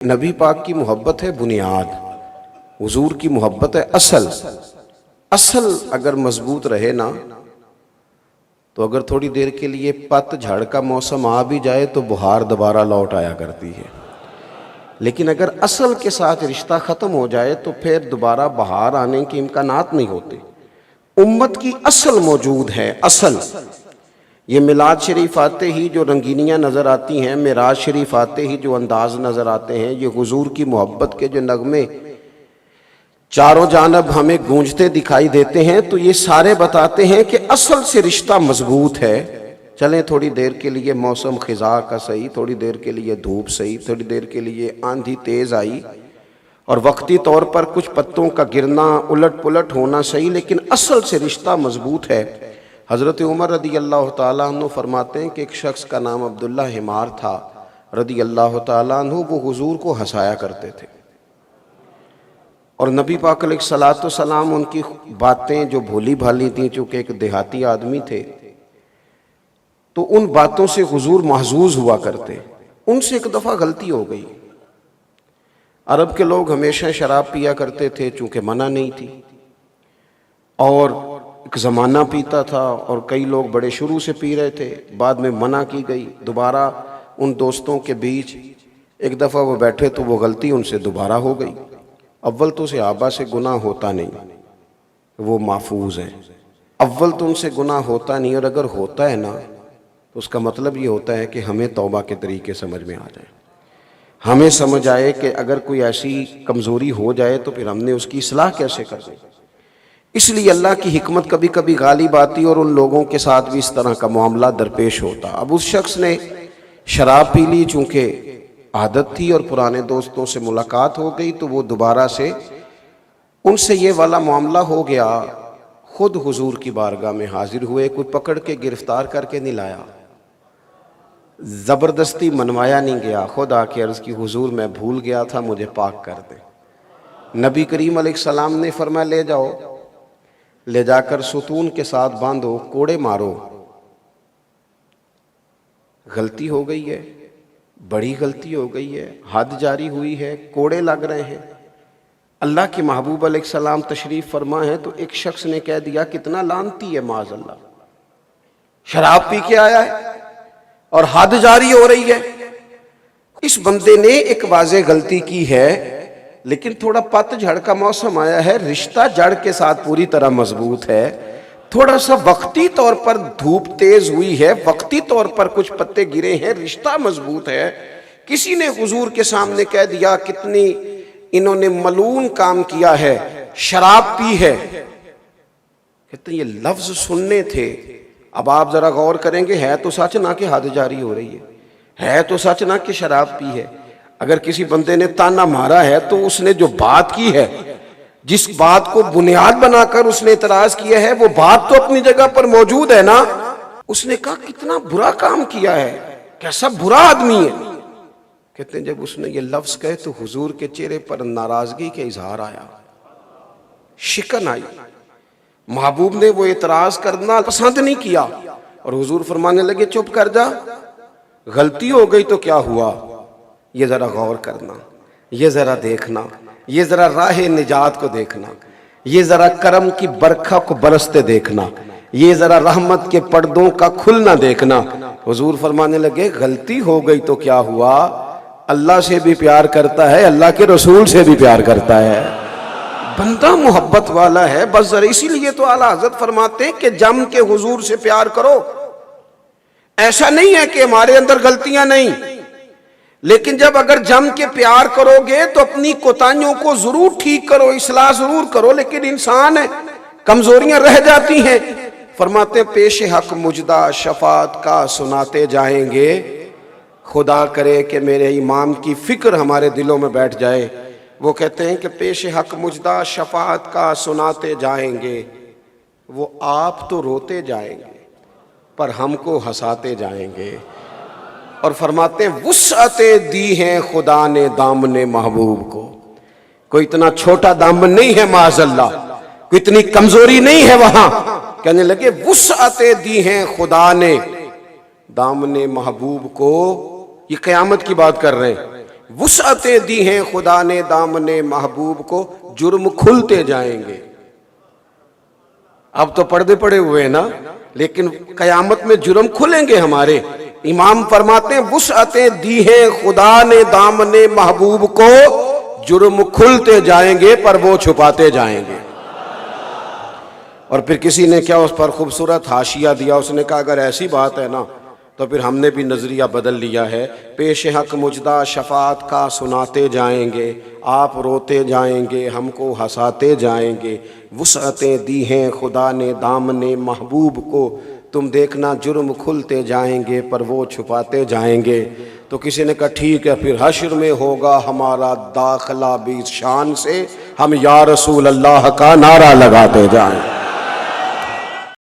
نبی پاک کی محبت ہے بنیاد، حضور کی محبت ہے اصل اگر مضبوط رہے نا تو اگر تھوڑی دیر کے لیے پت جھڑ کا موسم آ بھی جائے تو بہار دوبارہ لوٹ آیا کرتی ہے، لیکن اگر اصل کے ساتھ رشتہ ختم ہو جائے تو پھر دوبارہ بہار آنے کے امکانات نہیں ہوتے۔ امت کی اصل موجود ہے، اصل یہ میلاد شریف آتے ہی جو رنگینیاں نظر آتی ہیں، معراج شریف آتے ہی جو انداز نظر آتے ہیں، یہ حضور کی محبت کے جو نغمے چاروں جانب ہمیں گونجتے دکھائی دیتے ہیں، تو یہ سارے بتاتے ہیں کہ اصل سے رشتہ مضبوط ہے۔ چلیں تھوڑی دیر کے لیے موسم خزاں کا صحیح، تھوڑی دیر کے لیے دھوپ صحیح، تھوڑی دیر کے لیے آندھی تیز آئی اور وقتی طور پر کچھ پتوں کا گرنا الٹ پلٹ ہونا صحیح، لیکن اصل سے رشتہ مضبوط ہے۔ حضرت عمر رضی اللہ تعالیٰ عنہ فرماتے ہیں کہ ایک شخص کا نام عبداللہ حمار تھا رضی اللہ تعالیٰ عنہ، وہ حضور کو ہنسایا کرتے تھے، اور نبی پاک علیہ الصلوۃ والسلام ان کی باتیں جو بھولی بھالی تھیں، چونکہ ایک دیہاتی آدمی تھے تو ان باتوں سے حضور محظوظ ہوا کرتے۔ ان سے ایک دفعہ غلطی ہو گئی۔ عرب کے لوگ ہمیشہ شراب پیا کرتے تھے چونکہ منع نہیں تھی، اور ایک زمانہ پیتا تھا اور کئی لوگ بڑے شروع سے پی رہے تھے، بعد میں منع کی گئی، دوبارہ ان دوستوں کے بیچ ایک دفعہ وہ بیٹھے تو وہ غلطی ان سے دوبارہ ہو گئی۔ اول تو صحابہ سے گناہ ہوتا نہیں، وہ محفوظ ہیں، اول تو ان سے گناہ ہوتا نہیں، اور اگر ہوتا ہے نا تو اس کا مطلب یہ ہوتا ہے کہ ہمیں توبہ کے طریقے سمجھ میں آ جائے، ہمیں سمجھ آئے کہ اگر کوئی ایسی کمزوری ہو جائے تو پھر ہم نے اس کی اصلاح کیسے کر دیں۔ اس لیے اللہ کی حکمت کبھی کبھی غالب آتی اور ان لوگوں کے ساتھ بھی اس طرح کا معاملہ درپیش ہوتا۔ اب اس شخص نے شراب پی لی، چونکہ عادت تھی اور پرانے دوستوں سے ملاقات ہو گئی تو وہ دوبارہ سے ان سے یہ والا معاملہ ہو گیا۔ خود حضور کی بارگاہ میں حاضر ہوئے، کوئی پکڑ کے گرفتار کر کے نہیں لایا، زبردستی منوایا نہیں گیا، خود آ کے عرض کی حضور میں بھول گیا تھا، مجھے پاک کر دیں۔ نبی کریم علیہ السلام نے فرمایا لے جاؤ، لے جا کر ستون کے ساتھ باندھو، کوڑے مارو۔ غلطی ہو گئی ہے، بڑی غلطی ہو گئی ہے، حد جاری ہوئی ہے، کوڑے لگ رہے ہیں۔ اللہ کے محبوب علیہ السلام تشریف فرما ہے تو ایک شخص نے کہہ دیا کتنا لعنتی ہے، معاذ اللہ، شراب پی کے آیا ہے اور حد جاری ہو رہی ہے۔ اس بندے نے ایک واضح غلطی کی ہے، لیکن تھوڑا پت جھڑ کا موسم آیا ہے، رشتہ جڑ کے ساتھ پوری طرح مضبوط ہے، تھوڑا سا وقتی طور پر دھوپ تیز ہوئی ہے، وقتی طور پر کچھ پتے گرے ہیں، رشتہ مضبوط ہے۔ کسی نے حضور کے سامنے کہہ دیا کتنی انہوں نے ملعون کام کیا ہے، شراب پی ہے، کہتے ہیں یہ لفظ سننے تھے۔ اب آپ ذرا غور کریں گے، ہے تو سچ نہ کہ حد جاری ہو رہی ہے تو سچ نہ کہ شراب پی ہے۔ اگر کسی بندے نے تانا مارا ہے تو اس نے جو بات کی ہے، جس بات کو بنیاد بنا کر اس نے اعتراض کیا ہے، وہ بات تو اپنی جگہ پر موجود ہے نا۔ اس نے کہا کتنا برا کام کیا ہے، کیسا برا آدمی ہے۔ کہتے ہیں جب اس نے یہ لفظ کہے تو حضور کے چہرے پر ناراضگی کا اظہار آیا، شکن آئی۔ محبوب نے وہ اعتراض کرنا پسند نہیں کیا اور حضور فرمانے لگے چپ کر جا، غلطی ہو گئی تو کیا ہوا، یہ ذرا غور کرنا، یہ ذرا دیکھنا، یہ ذرا راہ نجات کو دیکھنا، یہ ذرا کرم کی برکھا کو برستے دیکھنا، یہ ذرا رحمت کے پردوں کا کھلنا دیکھنا۔ حضور فرمانے لگے غلطی ہو گئی تو کیا ہوا، اللہ سے بھی پیار کرتا ہے، اللہ کے رسول سے بھی پیار کرتا ہے، بندہ محبت والا ہے، بس ذرا اسی لیے تو اعلیٰ حضرت فرماتے ہیں کہ جم کے حضور سے پیار کرو۔ ایسا نہیں ہے کہ ہمارے اندر غلطیاں نہیں، لیکن جب اگر جم کے پیار کرو گے تو اپنی کوتاہیوں کو ضرور ٹھیک کرو، اصلاح ضرور کرو، لیکن انسان ہے، کمزوریاں رہ جاتی ہیں۔ فرماتے ہیں پیش حق مجدہ شفاعت کا سناتے جائیں گے، خدا کرے کہ میرے امام کی فکر ہمارے دلوں میں بیٹھ جائے۔ وہ کہتے ہیں کہ پیش حق مجدہ شفاعت کا سناتے جائیں گے، وہ آپ تو روتے جائیں گے پر ہم کو ہنساتے جائیں گے۔ اور فرماتے ہیں وسعتیں دی ہیں خدا نے دامن محبوب کو، کوئی اتنا چھوٹا دامن نہیں ہے معاذ اللہ، کوئی اتنی کمزوری نہیں ہے وہاں۔ کہنے لگے وسعتیں دی ہیں خدا نے دامن محبوب کو، یہ قیامت کی بات کر رہے ہیں، وسعتیں دی ہیں خدا نے دامن محبوب کو، جرم کھلتے جائیں گے۔ اب تو پردے پڑے ہوئے ہیں نا، لیکن قیامت میں جرم کھلیں گے ہمارے۔ امام فرماتے ہیں وسعتیں دی ہیں خدا نے دامن محبوب کو، جرم کھلتے جائیں گے پر وہ چھپاتے جائیں گے۔ اور پھر کسی نے کیا اس پر خوبصورت حاشیہ دیا، اس نے کہا اگر ایسی بات ہے نا تو پھر ہم نے بھی نظریہ بدل لیا ہے، پیش حق مجدہ شفاعت کا سناتے جائیں گے، آپ روتے جائیں گے، ہم کو ہنساتے جائیں گے۔ وسعتیں دی ہیں خدا نے دامن محبوب کو، تم دیکھنا جرم کھلتے جائیں گے پر وہ چھپاتے جائیں گے۔ تو کسی نے کہا ٹھیک ہے، پھر حشر میں ہوگا ہمارا داخلہ بھی شان سے، ہم یا رسول اللہ کا نعرہ لگاتے جائیں۔